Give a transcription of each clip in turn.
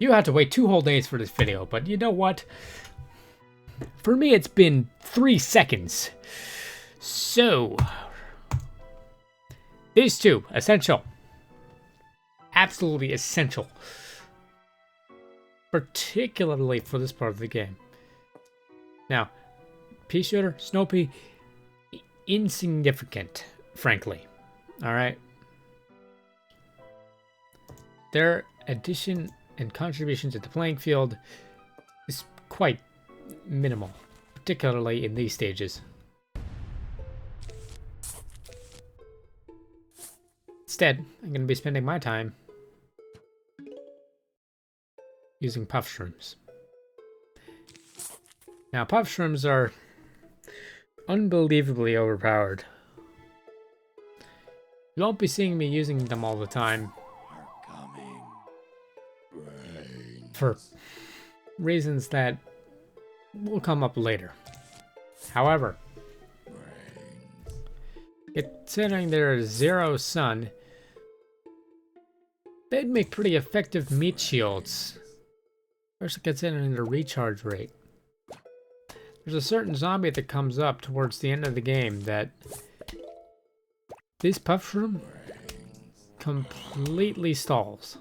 You had to wait 2 whole days for this video, but you know what? For me, it's been 3 seconds. So, these two, essential. Absolutely essential. Particularly for this part of the game. Now, pea shooter, snow pea, insignificant, frankly. Alright? Their addition and contribution to the playing field is quite minimal, particularly in these stages. Instead, I'm going to be spending my time using puff shrooms. Now, puff shrooms are unbelievably overpowered. You won't be seeing me using them all the time for reasons that will come up later. However, considering there is 0 sun, they'd make pretty effective meat shields, especially considering the recharge rate. There's a certain zombie that comes up towards the end of the game that this puff shroom completely stalls.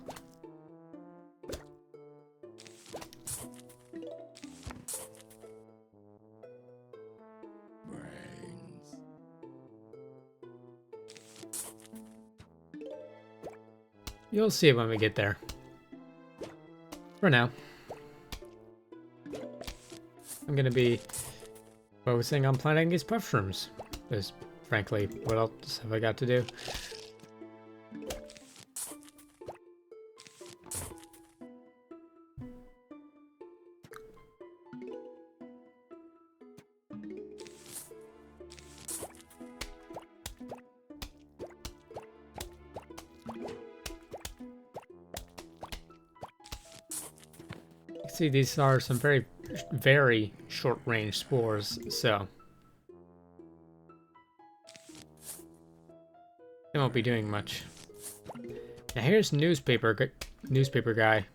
You'll see when we get there. For now, I'm gonna be focusing on planting these puff shrooms. Because, frankly, what else have I got to do? See, these are some very, very short-range spores, so they won't be doing much. Now here's newspaper guy.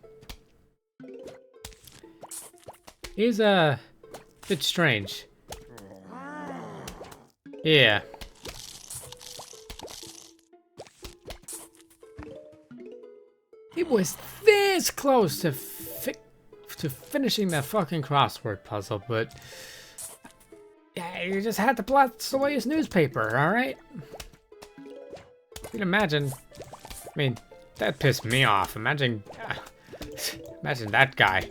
He's a bit strange. Yeah. It was this close to finishing that fucking crossword puzzle, but yeah, you just had to blast away his newspaper, alright? You can imagine, I mean, that pissed me off. Imagine that guy.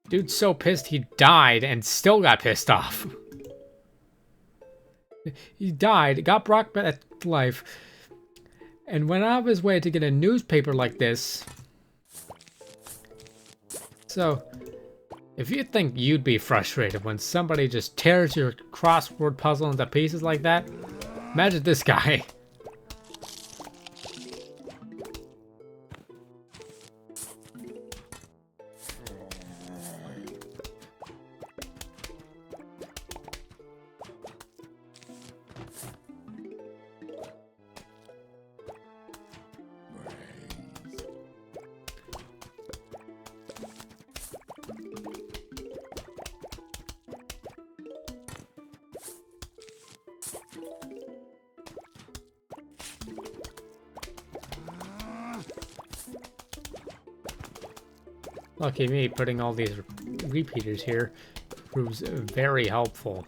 Dude's so pissed he died and still got pissed off. He died, got brought back to life, and went out of his way to get a newspaper like this. So, if you think you'd be frustrated when somebody just tears your crossword puzzle into pieces like that, imagine this guy. Lucky me, putting all these repeaters here proves very helpful.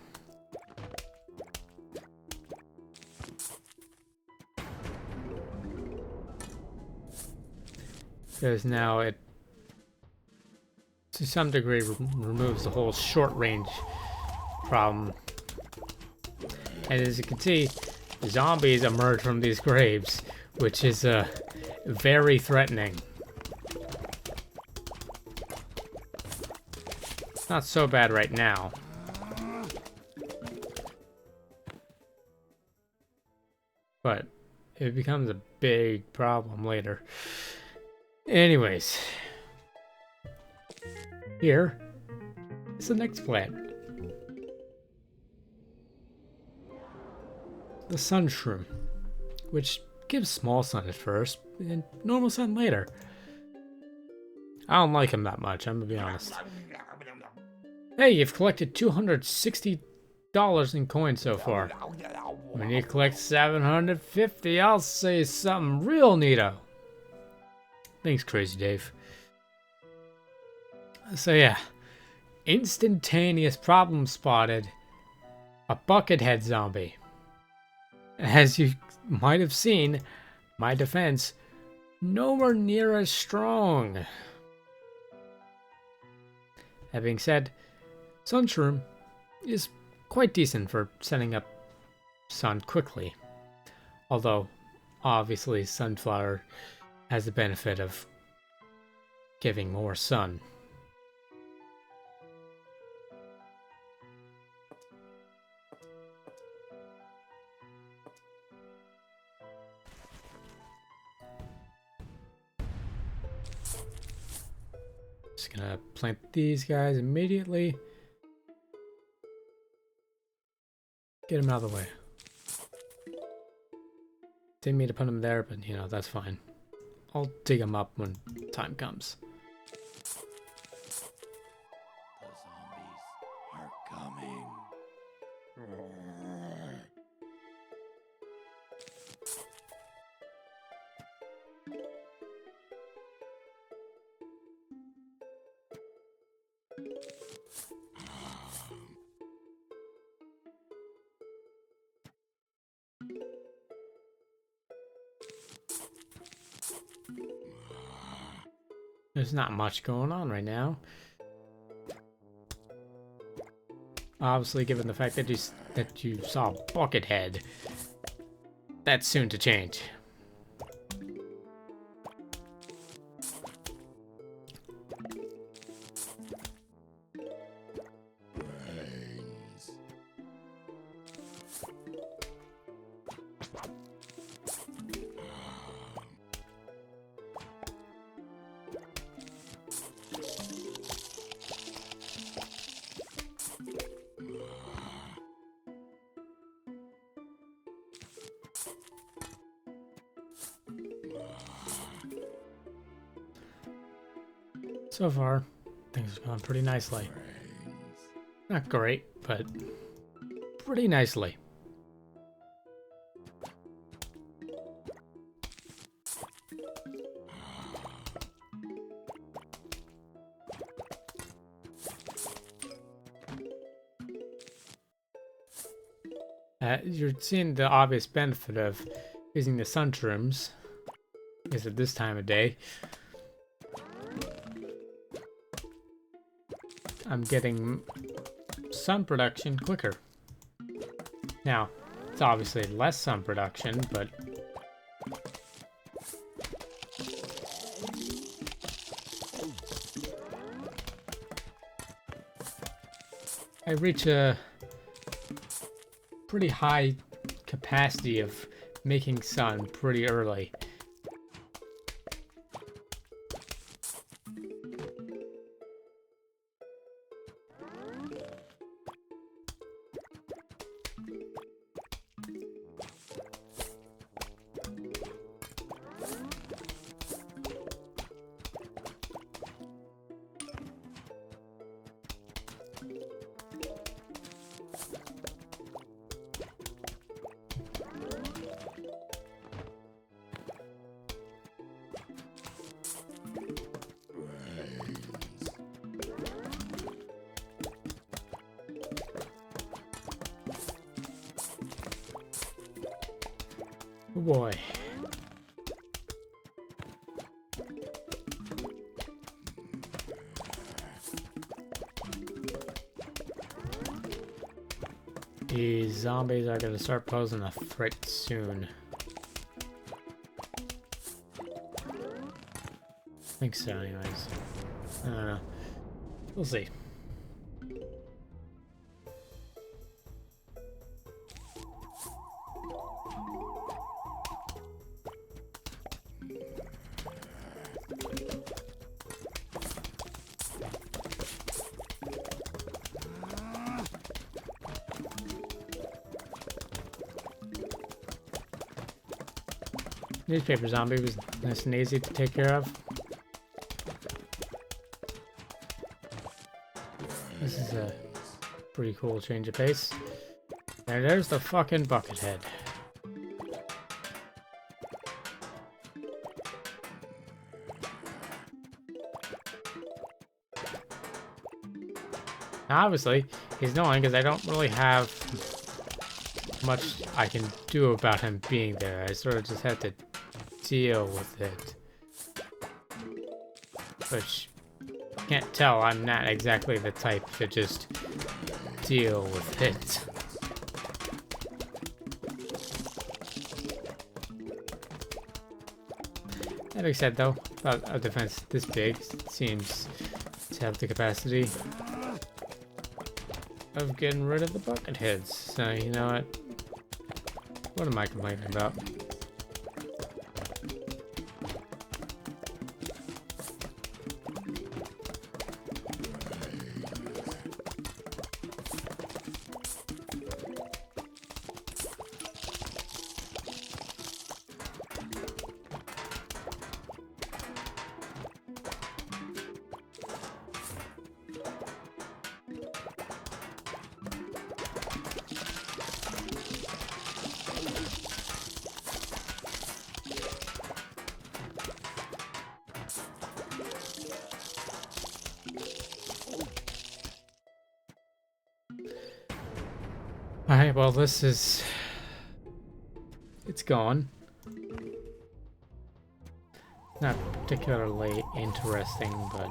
Because now it, to some degree, removes the whole short range problem. And as you can see, zombies emerge from these graves, which is very threatening. Not so bad right now. But it becomes a big problem later. Anyways. Here is the next plant. The sun shroom, which give small sun at first, and normal sun later. I don't like him that much, I'm gonna be honest. Hey, you've collected $260 in coins so far. When you collect 750, I'll say something real neato. Thanks, Crazy Dave. So yeah, instantaneous problem spotted. A buckethead zombie. As you might have seen, my defense nowhere near as strong. That being said, Sunshroom is quite decent for setting up sun quickly. Although, obviously, Sunflower has the benefit of giving more sun. Just gonna plant these guys immediately. Get them out of the way. Didn't mean to put them there, but you know, that's fine. I'll dig them up when time comes. The zombies are coming. There's not much going on right now. Obviously, given the fact that you saw Buckethead, that's soon to change. Brains. So far, things have gone pretty nicely. Brains. Not great, but pretty nicely. You're seeing the obvious benefit of using the Sunshrooms, because at this time of day, I'm getting sun production quicker. Now, it's obviously less sun production, but I reach a pretty high capacity of making sun pretty early. Oh boy. These zombies are going to start posing a threat soon. I think so anyways. I don't know. We'll see. newspaper zombie was nice and easy to take care of. This is a pretty cool change of pace. And there's the fucking Buckethead. Obviously, he's annoying because I don't really have much I can do about him being there. I sort of just have to deal with it. Which, can't tell, I'm not exactly the type to just deal with it. That being said, though, a defense this big seems to have the capacity of getting rid of the bucket heads. So, you know what? What am I complaining about? Alright, well this is... it's gone. Not particularly interesting, but...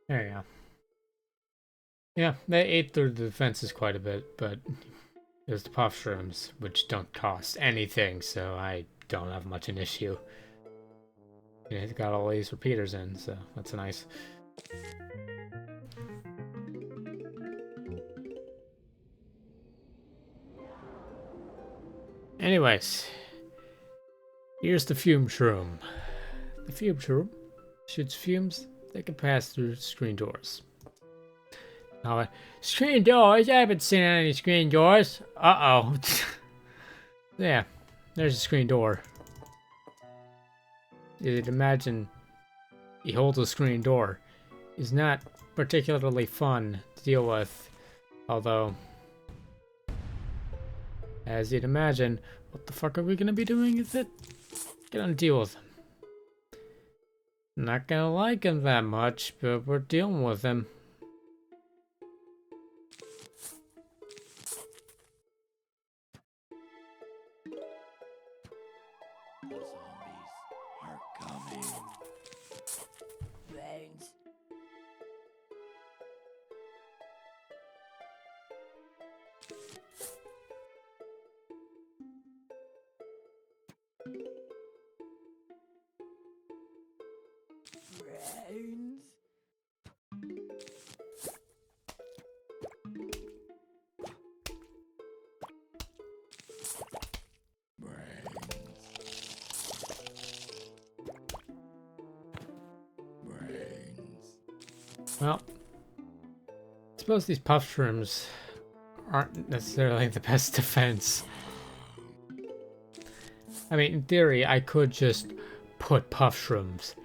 there you go. Yeah, they ate through the defenses quite a bit, but there's the puff shrooms, which don't cost anything, so I don't have much an issue. You know, it's got all these repeaters in, so that's nice. Anyways, here's the fume shroom. The fume shroom shoots fumes that can pass through screen doors. Now, screen doors? I haven't seen any screen doors. Uh-oh. Yeah, there's a screen door. You'd imagine you hold a screen door. It's not particularly fun to deal with, although, as you'd imagine, what the fuck are we gonna be doing with it? Gonna deal with him. Not gonna like him that much, but we're dealing with him. The zombies are coming. Brains. Brains. Well, I suppose these puff shrooms aren't necessarily the best defense. I mean, in theory, I could just put puff shrooms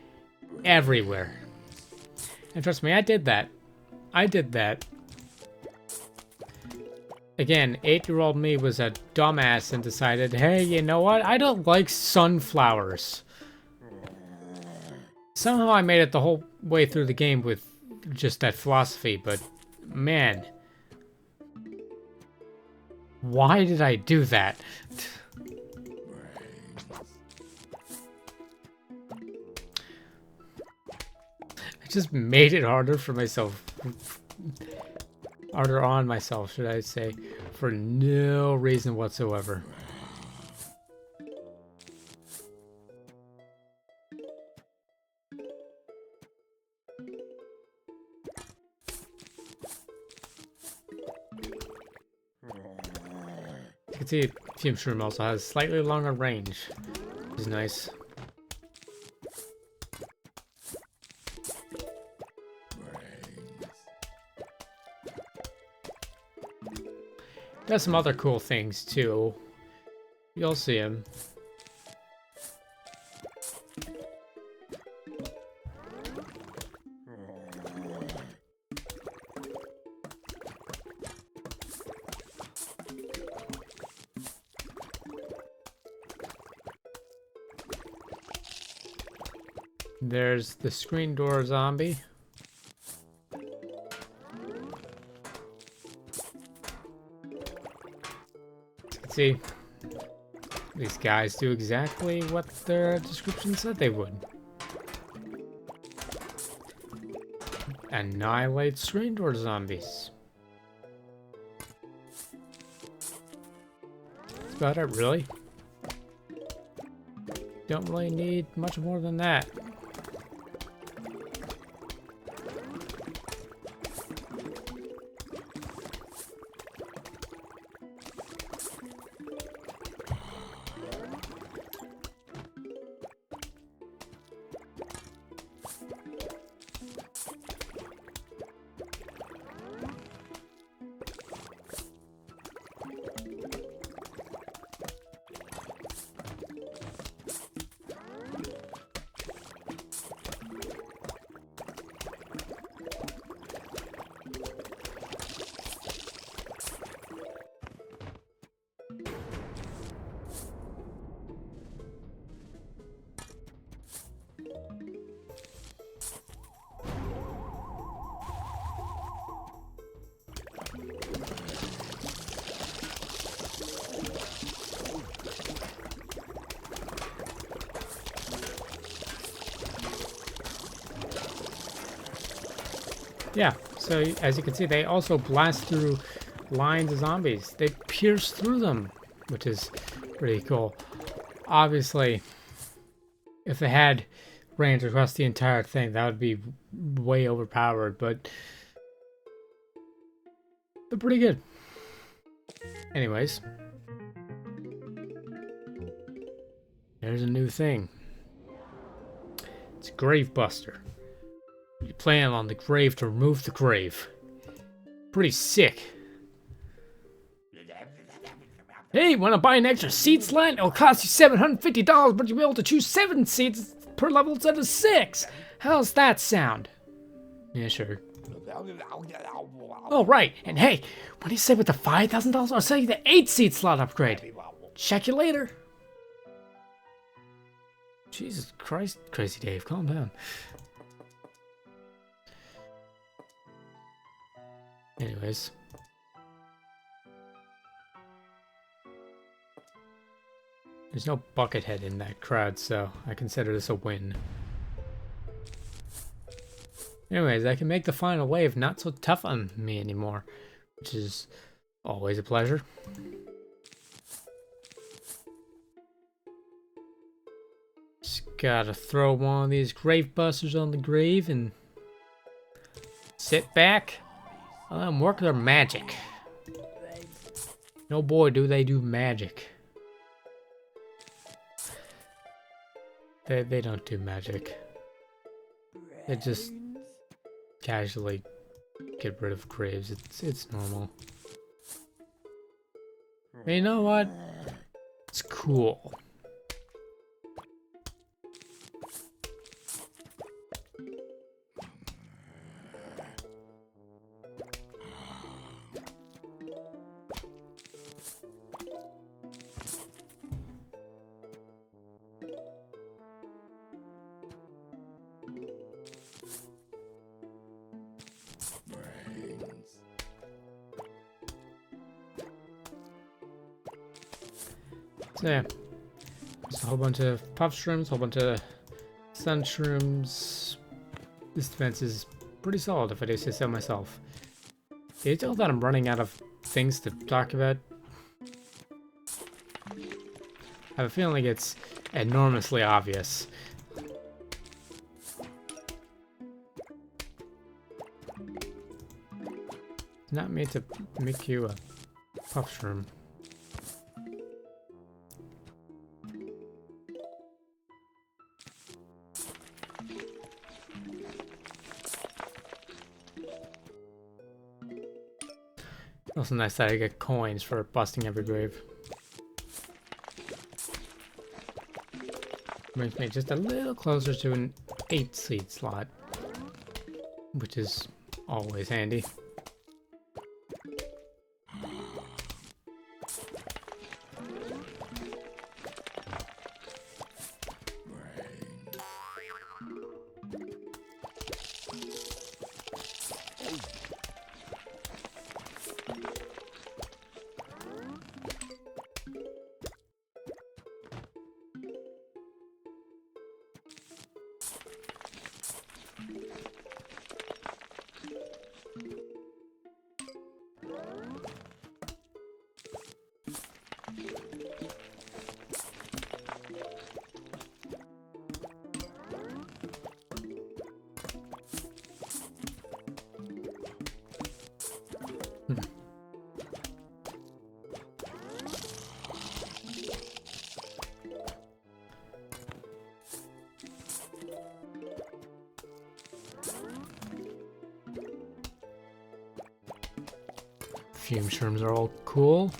everywhere. And trust me, I did that. I did that. Again, 8-year-old me was a dumbass and decided, hey, you know what? I don't like sunflowers. Somehow I made it the whole way through the game with just that philosophy, but man, why did I do that? I just made it harder for myself. Harder on myself, should I say, for no reason whatsoever. can see, Fume Shroom also has slightly longer range, which is nice. Does some other cool things too. You'll see him. There's the screen door zombie. See, these guys do exactly what their description said they would. Annihilate screen door zombies. That's about it, really. Don't really need much more than that. Yeah, so as you can see, they also blast through lines of zombies. They pierce through them, which is pretty cool. Obviously, if they had range across the entire thing, that would be way overpowered, but they're pretty good. Anyways, there's a new thing. It's Grave Buster. You plan on the grave to remove the grave. Pretty sick. Hey, wanna buy an extra seat slot? It'll cost you $750, but you'll be able to choose 7 seats per level instead of 6. How's that sound? Yeah, sure. Oh, right. And hey, what do you say with the $5,000? I'll sell you the 8-seat slot upgrade. Check you later. Jesus Christ, Crazy Dave, calm down. Anyways. There's no Buckethead in that crowd, so I consider this a win. Anyways, I can make the final wave not so tough on me anymore, which is always a pleasure. Just gotta throw one of these grave busters on the grave and sit back. Let them work their magic. No boy, do they do magic. They don't do magic. They just casually get rid of graves. It's normal. But you know what? It's cool. So yeah, just a whole bunch of puff shrooms, a whole bunch of sun shrooms. This defense is pretty solid if I do say so myself. Can you tell that I'm running out of things to talk about? I have a feeling it's enormously obvious. It's not made to make you a puff shroom. Also nice that I get coins for busting every grave. Brings me just a little closer to an 8-seed slot, which is always handy. Fume shrooms are all cool.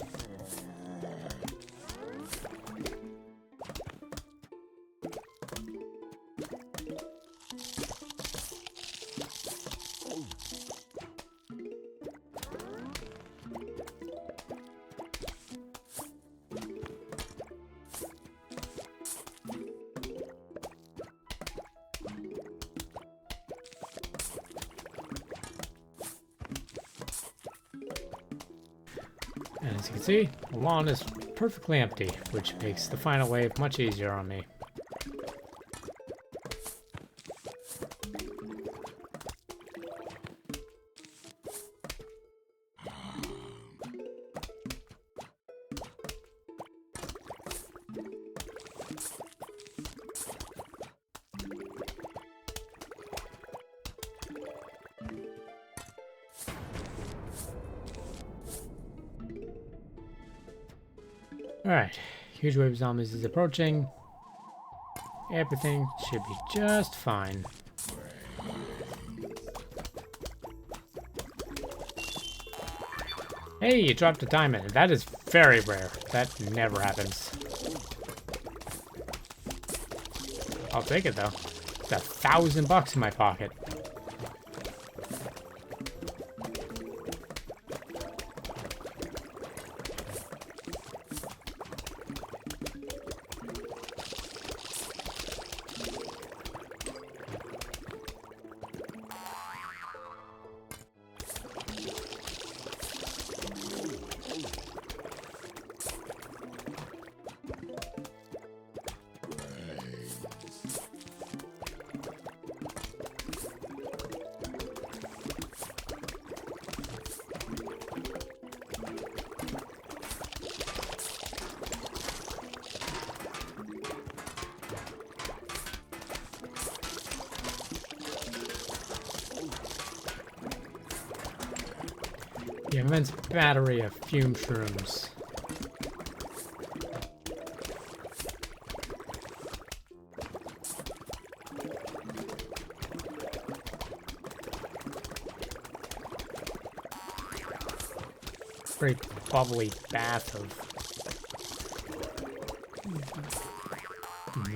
And as you can see, the lawn is perfectly empty, which makes the final wave much easier on me. Alright, huge wave of zombies is approaching. Everything should be just fine. Hey, you dropped a diamond. That is very rare. That never happens. I'll take it though. It's $1,000 in my pocket. The immense battery of fume shrooms. Great bubbly bath of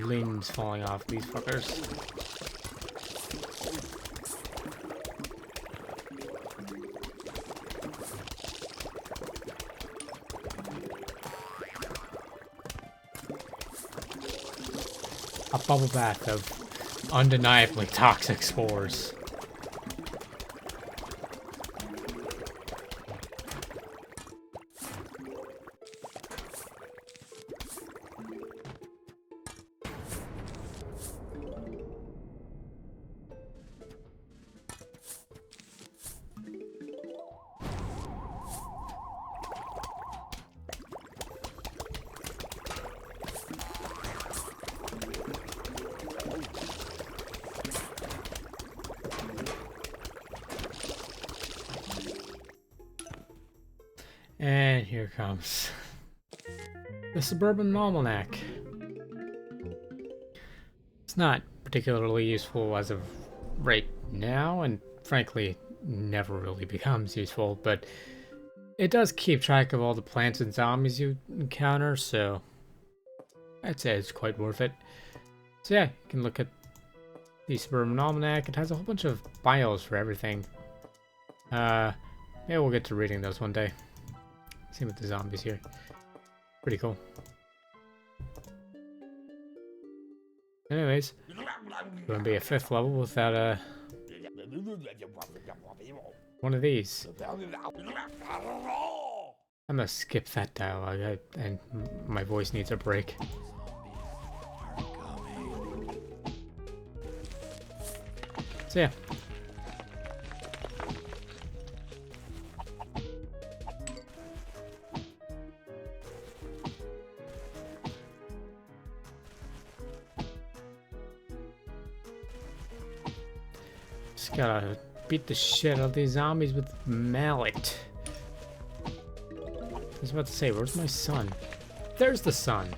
limbs falling off these fuckers. A bubble bath of undeniably toxic spores. And here comes the Suburban Almanac. It's not particularly useful as of right now, and frankly, never really becomes useful, but it does keep track of all the plants and zombies you encounter, so I'd say it's quite worth it. So yeah, you can look at the Suburban Almanac. It has a whole bunch of bios for everything. Maybe we'll get to reading those one day. Same with the zombies here. Pretty cool. Anyways, gonna be a 5th level without one of these. I'm gonna skip that dialogue, and my voice needs a break. So yeah. Just gotta beat the shit out of these zombies with mallet. I was about to say, where's my son? There's the sun.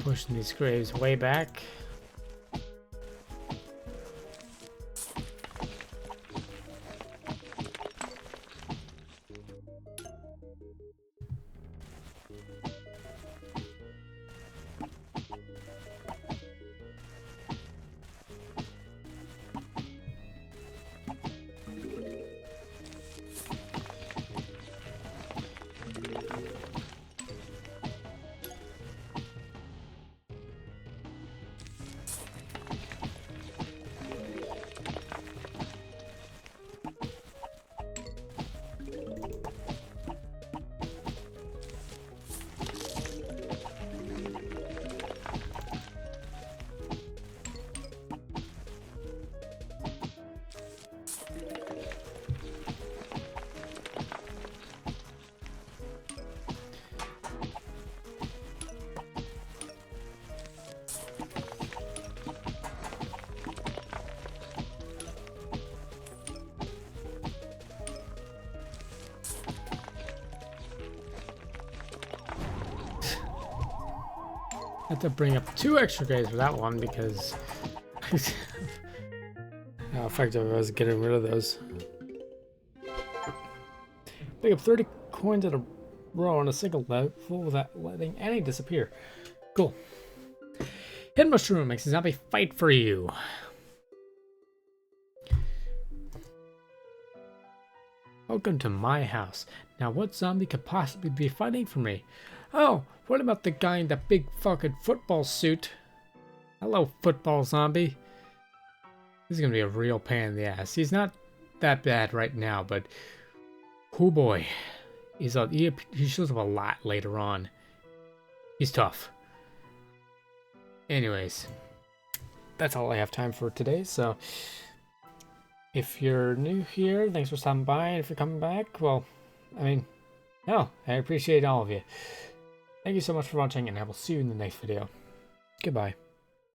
Pushing these graves way back. I had to bring up 2 extra graves for that one because how effective I was getting rid of those. Pick up 30 coins in a row on a single level without letting any disappear. Cool. Hidden Mushroom makes a zombie fight for you. Welcome to my house. Now what zombie could possibly be fighting for me? Oh, what about the guy in that big fucking football suit? Hello, football zombie. This is gonna be a real pain in the ass. He's not that bad right now, but oh boy, he shows up a lot later on. He's tough. Anyways, that's all I have time for today. So if you're new here, thanks for stopping by. And if you're coming back, well, I mean, no, I appreciate all of you. Thank you so much for watching, and I will see you in the next video. Goodbye.